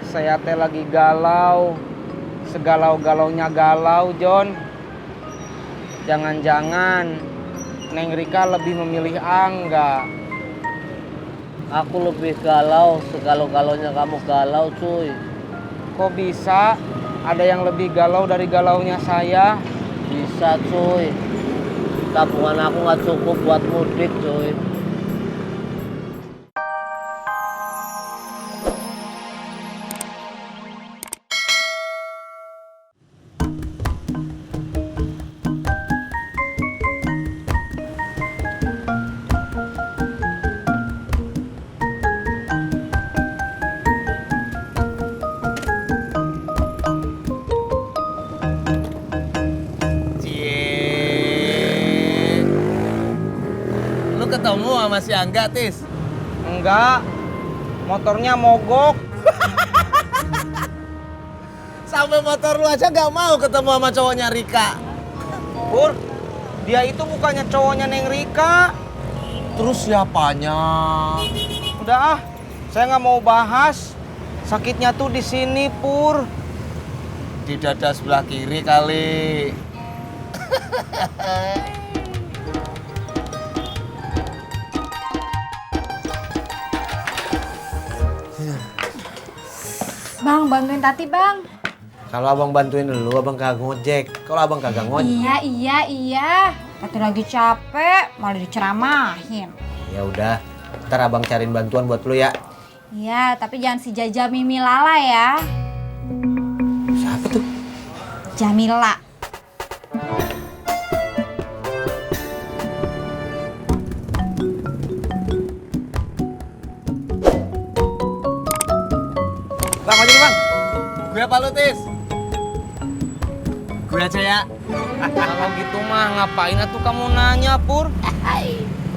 Saya teh lagi galau. Segalau-galaunya galau, John. Jangan-jangan Neng Rika lebih memilih Angga. Aku lebih galau, segalau-galaunya kamu galau, cuy. Kok bisa? Ada yang lebih galau dari galaunya saya? Bisa, cuy. Tabungan aku nggak cukup buat mudik, cuy. Lu ketemu sama si Angga, Tis? Enggak. Motornya mogok. Sampai motor lu aja nggak mau ketemu sama cowoknya Rika. Pur, dia itu bukannya cowoknya Neng Rika. Terus siapanya? Udah ah, saya nggak mau bahas. Sakitnya tuh di sini, Pur. Di dada sebelah kiri kali. Bang, bantuin Tati, Bang. Kalau abang bantuin dulu, abang kagak ngojek. Kalau abang kagak ngojek, Iya. Tati lagi capek, malah diceramahin. ya udah. Ntar abang cariin bantuan buat lu ya. Iya, tapi jangan si Jaja Mimi Lala ya. Siapa tuh? Jamila. Bang, aja bang. Gue apa lu, Tis? Gue aja ya. Kalau gitu mah ngapain atuh kamu nanya, Pur?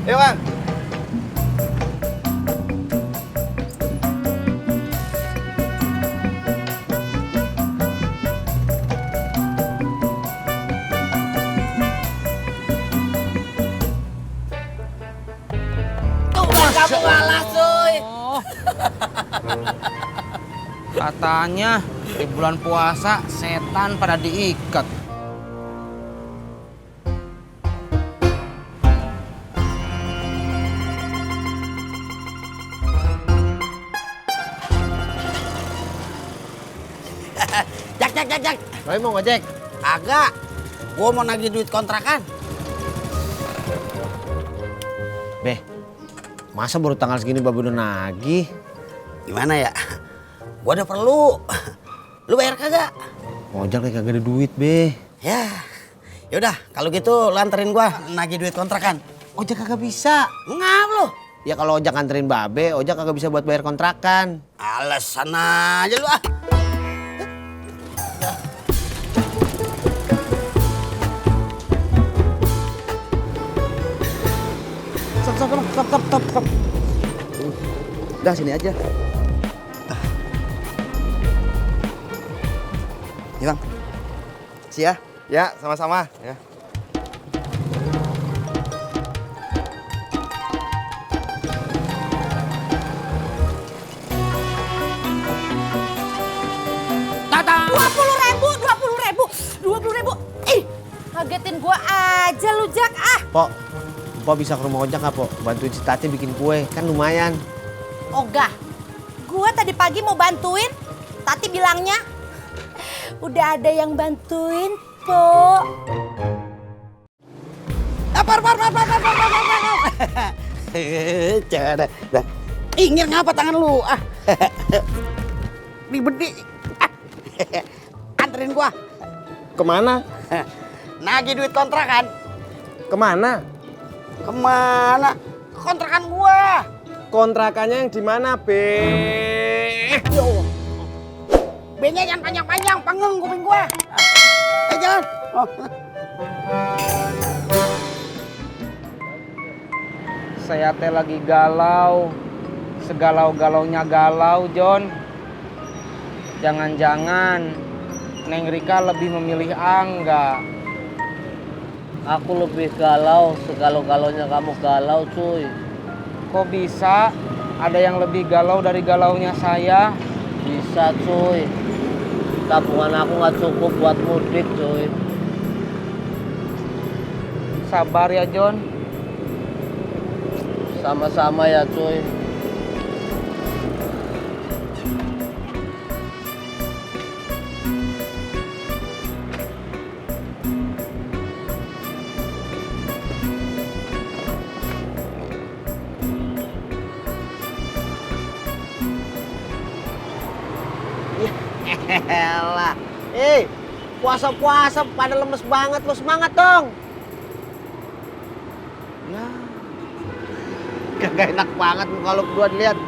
Yuk, Bang. Kamu ngalah, cuy. Katanya di bulan puasa setan pada diikat. Jak. Lo mau ngojek? Agak. Gue mau nagih duit kontrakan. Beh, masa baru tanggal segini babu udah nagih? Gimana ya? Gue udah perlu. Lu bayar kagak? Ngojek kayak kagak ada duit, Beh. Ya. Yaudah, kalau gitu lu anterin gue nagih duit kontrakan. Ojek kagak bisa. Ngap lu? Ya kalau ojek anterin babe, ojek kagak bisa buat bayar kontrakan. Alasan aja lu ah. Stop. Udah sini aja. Nih bang, ya? Ya, sama-sama. Ya. Datang. 20.000. Ih, kagetin gua aja lu, Jak. Pok bisa ke rumah ojek nggak, Pok? Bantuin si Tati bikin kue, kan lumayan. Ogah, gua tadi pagi mau bantuin. Tati bilangnya, udah ada yang bantuin, Po. Par. Cara. Dah. Ingin ngapa tangan lu? Ah. Dibedi. Anterin gua. Kemana? Nagih duit kontrakan. Kemana? Kemana? Kontrakan gua. Kontrakannya yang di mana, Be? Ya Allah. B-nya yang panjang-panjang, panggung kuping gua. Jalan. Oh. Saya teh lagi galau. Segalau-galaunya galau, John. Jangan-jangan Neng Rika lebih memilih Angga. Aku lebih galau, segalau-galaunya kamu galau, cuy. Kok bisa? Ada yang lebih galau dari galaunya saya? Bisa. bisa cuy. Tabungan aku nggak cukup buat mudik cuy. Sabar ya John. Sama-sama ya cuy. Elah. Puasa-puasa pada lemes banget. Lo semangat dong. Ya. Kagak enak banget kalau berdua dilihat.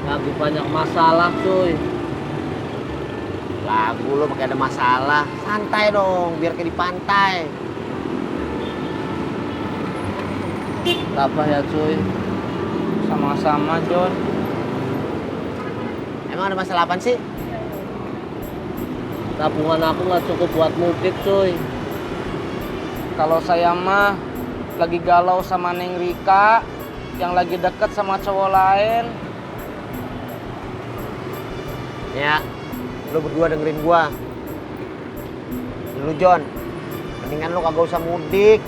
Lagi banyak masalah cuy. Lagu lo pakai ada masalah. Santai dong, biar kayak di pantai. Apa ya cuy? Sama-sama John. Emang ada masalah apaan sih? Tabungan aku nggak cukup buat mudik cuy. Kalau saya mah lagi galau sama Neng Rika yang lagi deket sama cowok lain. Ya, lo berdua dengerin gua. Lu John, mendingan lo kagak usah mudik.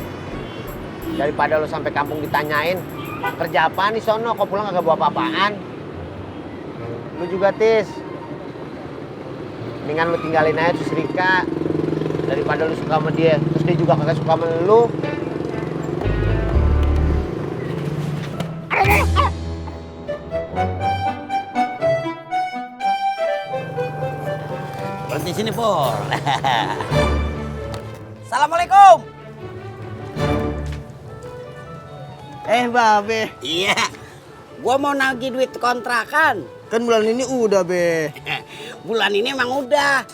Daripada lo sampai kampung ditanyain kerja apaan di sono, kok pulang kagak bawa apa-apaan. Lu juga Tis, mendingan lu tinggalin aja tuh Rika daripada lu suka sama dia terus dia juga kagak suka sama lu. Berhenti sini, Pur. Assalamualaikum. Babe. Iya. Gua mau nagih duit kontrakan. Kan bulan ini udah, Be. Bulan ini emang udah.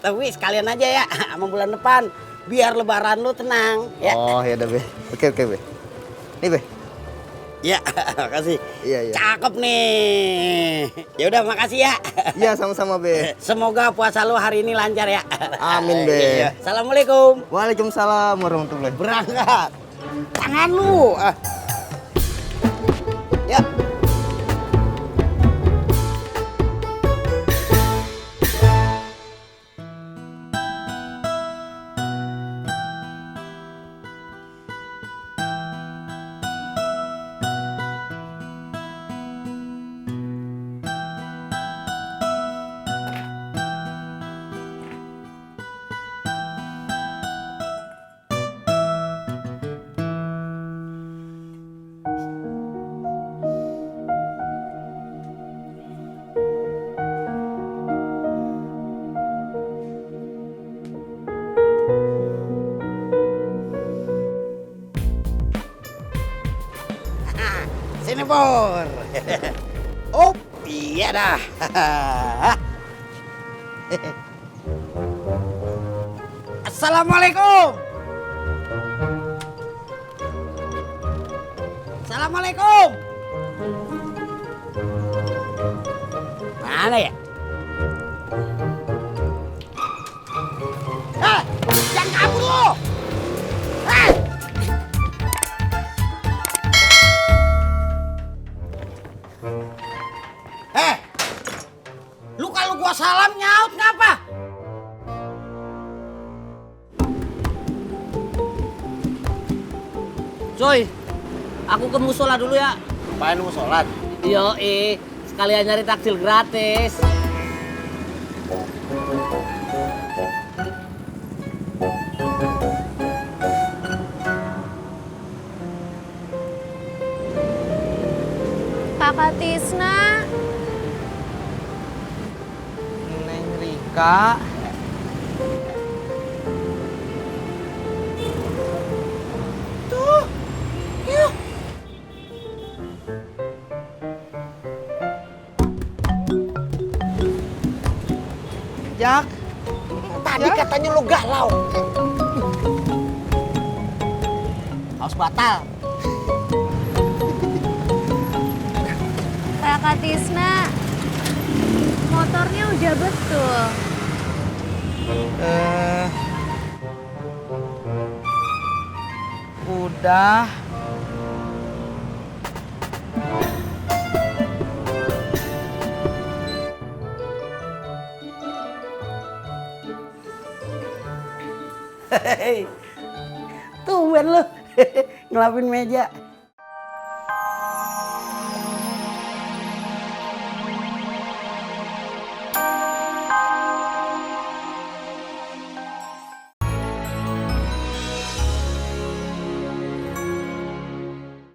Tapi sekalian aja ya sama bulan depan biar lebaran lu tenang, ya. Oh, ya udah, Be. Oke, Be. Nih, Be. Iya, makasih. Iya. Cakep nih. Ya udah, makasih ya. Iya, sama-sama, Be. Semoga puasa lu hari ini lancar ya. Amin, Be. Iya. Assalamualaikum. Waalaikumsalam warahmatullahi. Berangkat. Tangan lu. Ya. Sini, Pur. Oh, iya dah. Assalamualaikum. Assalamualaikum. Mana ya? Jangan kabur lu. Lu kalau gua salam nyaut ngapa? Coy, aku ke musola dulu ya. Apain lu mau sholat? Yo, sekalian nyari takjil gratis. Kakak Tisna. Neng Rika. Jak, Tadi katanya lu galau. Harus batal. Kakak Tisna. Motornya udah betul. udah. Tumben lu ngelapin meja.